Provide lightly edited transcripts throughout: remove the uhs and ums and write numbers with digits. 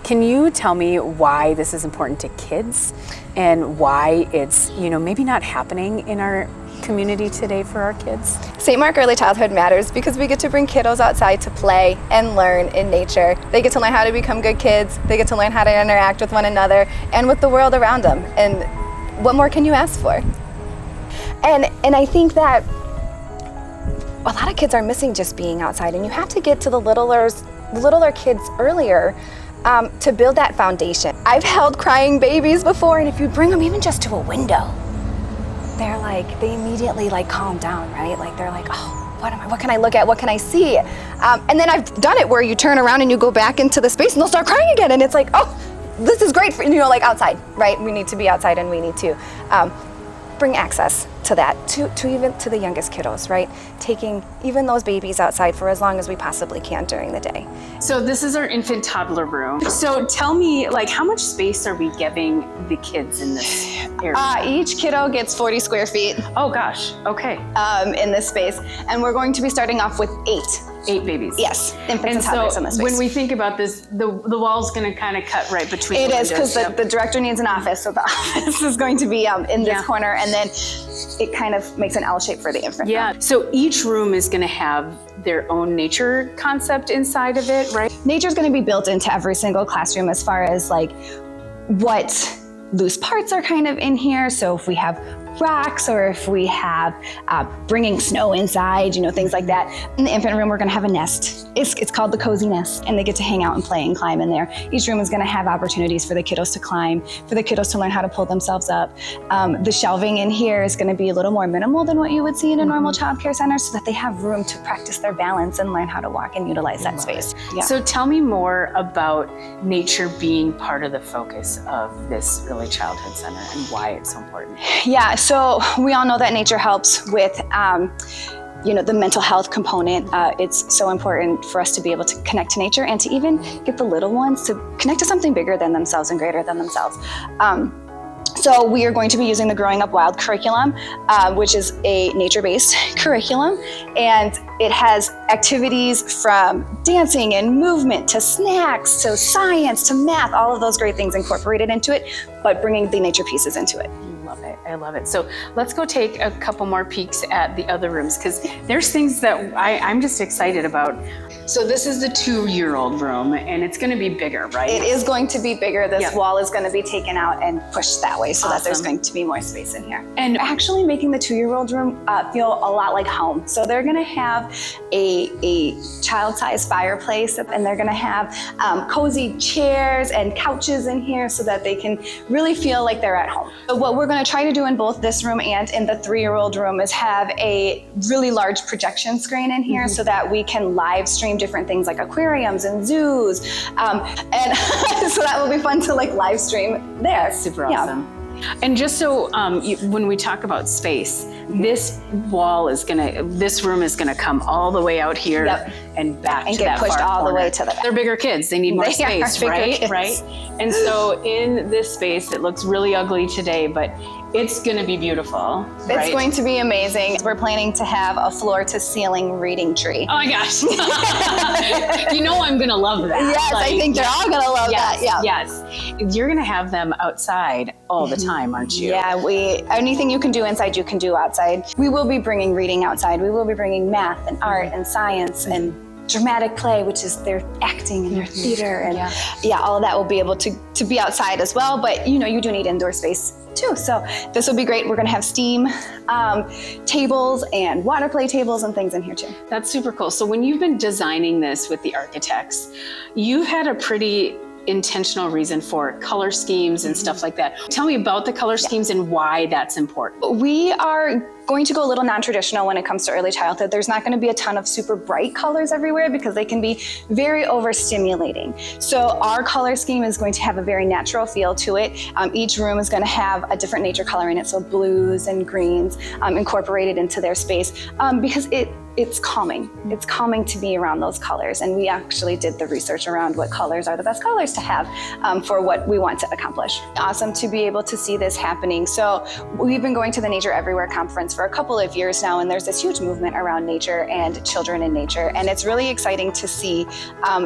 Can you tell me why this is important to kids and why it's, maybe not happening in our community today for our kids? St. Mark Early Childhood matters because we get to bring kiddos outside to play and learn in nature. They get to learn how to become good kids. They get to learn how to interact with one another and with the world around them. And what more can you ask for? And I think that a lot of kids are missing just being outside, and you have to get to the littler kids earlier to build that foundation. I've held crying babies before, and if you bring them even just to a window, they immediately calm down, right? They're like, oh, what can I look at? What can I see? And then I've done it where you turn around and you go back into the space and they'll start crying again. And it's like, oh, this is great for, outside, right? We need to be outside, and we need to bring access to that, to even to the youngest kiddos, right? Taking even those babies outside for as long as we possibly can during the day. So this is our infant toddler room. So tell me, how much space are we giving the kids in this area? Each kiddo gets 40 square feet. Oh gosh, okay. In this space. And we're going to be starting off with 8 babies. Yes, infants and toddlers in this space. When we think about this, the wall's going to kind of cut right between It the is, because the director needs an office, so the office is going to be in this corner, and then it kind of makes an L shape for the infant room. So each room is going to have their own nature concept inside of it, right? Nature's going to be built into every single classroom as far as what loose parts are kind of in here. So if we have rocks, or if we have bringing snow inside, things like that. In the infant room, we're going to have a nest. It's called the Cozy Nest, and they get to hang out and play and climb in there. Each room is going to have opportunities for the kiddos to climb, for the kiddos to learn how to pull themselves up. The shelving in here is going to be a little more minimal than what you would see in a normal child care center, so that they have room to practice their balance and learn how to walk and utilize that space. Yeah. So tell me more about nature being part of the focus of this early childhood center and why it's so important. Yeah, so we all know that nature helps with the mental health component. It's so important for us to be able to connect to nature and to even get the little ones to connect to something bigger than themselves and greater than themselves. So we are going to be using the Growing Up Wild curriculum, which is a nature-based curriculum, and it has activities from dancing and movement to snacks to science to math, all of those great things incorporated into it, but bringing the nature pieces into it. I love it. So let's go take a couple more peeks at the other rooms, because there's things that I'm just excited about. So this is the 2-year-old room, and it's going to be bigger, right? It is going to be bigger. This wall is going to be taken out and pushed that way, so that there's going to be more space in here. And actually making the 2-year-old room feel a lot like home. So they're going to have a child-sized fireplace, and they're going to have cozy chairs and couches in here so that they can really feel like they're at home. So what we're going to try to do in both this room and in the 3-year-old room is have a really large projection screen in here, so that we can live stream different things like aquariums and zoos, and so that will be fun to live stream there. That's super awesome. And just so when we talk about space, this room is gonna come all the way out here and back and to that get pushed all the way to the back. They're bigger kids; they need more space, right? Kids. Right. And so in this space, it looks really ugly today, but it's going to be beautiful. It's going to be amazing. We're planning to have a floor-to-ceiling reading tree. Oh my gosh! I'm going to love that. Yes, I think they're all going to love that. Yeah. Yes, you're going to have them outside all the time, aren't you? Yeah, anything you can do inside, you can do outside. We will be bringing reading outside. We will be bringing math and art and science and dramatic play, which is their acting and their theater, and all of that will be able to be outside as well. But you do need indoor space too. So this will be great. We're going to have STEAM tables and water play tables and things in here too. That's super cool. So when you've been designing this with the architects, you've had a pretty intentional reason for color schemes and stuff like that. Tell me about the color schemes and why that's important. We are going to go a little non-traditional when it comes to early childhood. There's not going to be a ton of super bright colors everywhere because they can be very overstimulating. So our color scheme is going to have a very natural feel to it. Each room is going to have a different nature color in it, so blues and greens incorporated into their space, because it's calming. It's calming to be around those colors. And we actually did the research around what colors are the best colors to have for what we want to accomplish. Awesome to be able to see this happening. So we've been going to the Nature Everywhere conference for a couple of years now, and there's this huge movement around nature and children in nature. And it's really exciting to see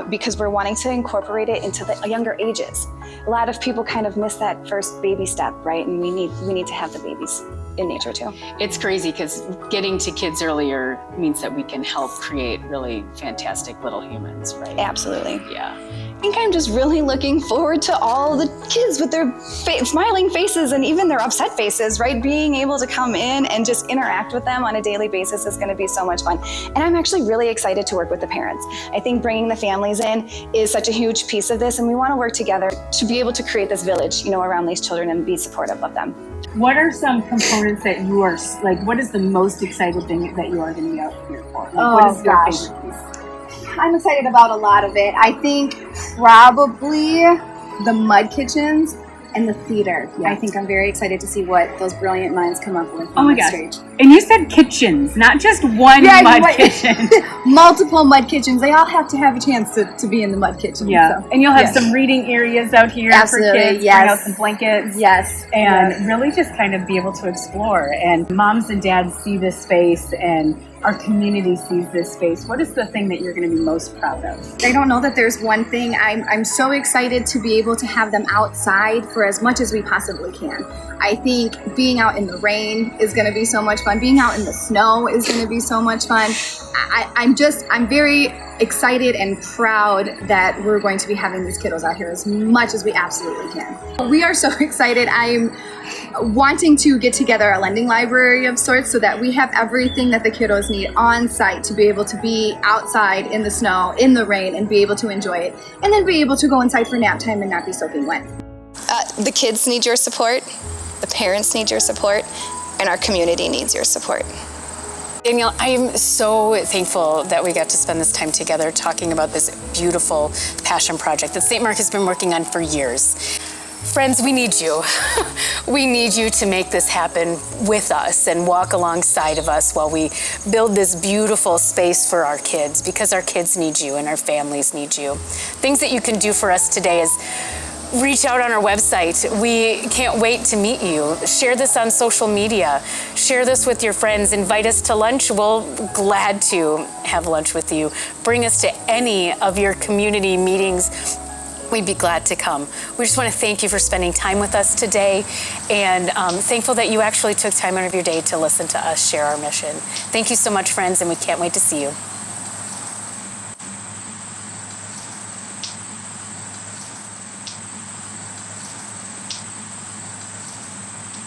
because we're wanting to incorporate it into the younger ages. A lot of people kind of miss that first baby step, right? And we need to have the babies in nature too. It's crazy because getting to kids earlier means that we can help create really fantastic little humans, right? Absolutely. Yeah. I think I'm just really looking forward to all the kids with their smiling faces and even their upset faces, right? Being able to come in and just interact with them on a daily basis is going to be so much fun. And I'm actually really excited to work with the parents. I think bringing the families in is such a huge piece of this, and we want to work together to be able to create this village, around these children and be supportive of them. What are some components that you are, like, what is the most excited thing that you are going to be out here for? Like, what is your favorite piece? I'm excited about a lot of it. I think probably the mud kitchens and the theater. Yeah. I think I'm very excited to see what those brilliant minds come up with Oh on my the gosh. stage. And you said kitchens, not just one mud kitchen. Multiple mud kitchens. They all have to have a chance to be in the mud kitchen. Yeah. So. And you'll have Yes. some reading areas out here Absolutely, for kids. yes. Bring out some blankets. Yes. And really just kind of be able to explore. And moms and dads see this space and our community sees this space. What is the thing that you're going to be most proud of? I don't know that there's one thing. I'm so excited to be able to have them outside for as much as we possibly can. I think being out in the rain is going to be so much fun. Being out in the snow is going to be so much fun. I'm very excited and proud that we're going to be having these kiddos out here as much as we absolutely can. We are so excited. I'm wanting to get together a lending library of sorts so that we have everything that the kiddos need on site to be able to be outside in the snow, in the rain, and be able to enjoy it. And then be able to go inside for nap time and not be soaking wet. The kids need your support, the parents need your support, and our community needs your support. Danielle, I am so thankful that we got to spend this time together talking about this beautiful passion project that St. Mark has been working on for years. Friends, we need you. We need you to make this happen with us and walk alongside of us while we build this beautiful space for our kids, because our kids need you and our families need you. Things that you can do for us today is reach out on our website. We can't wait to meet you. Share this on social media. Share this with your friends. Invite us to lunch. We'll glad to have lunch with you. Bring us to any of your community meetings. We'd be glad to come. We just want to thank you for spending time with us today, and thankful that you actually took time out of your day to listen to us share our mission. Thank you so much, friends, and we can't wait to see you.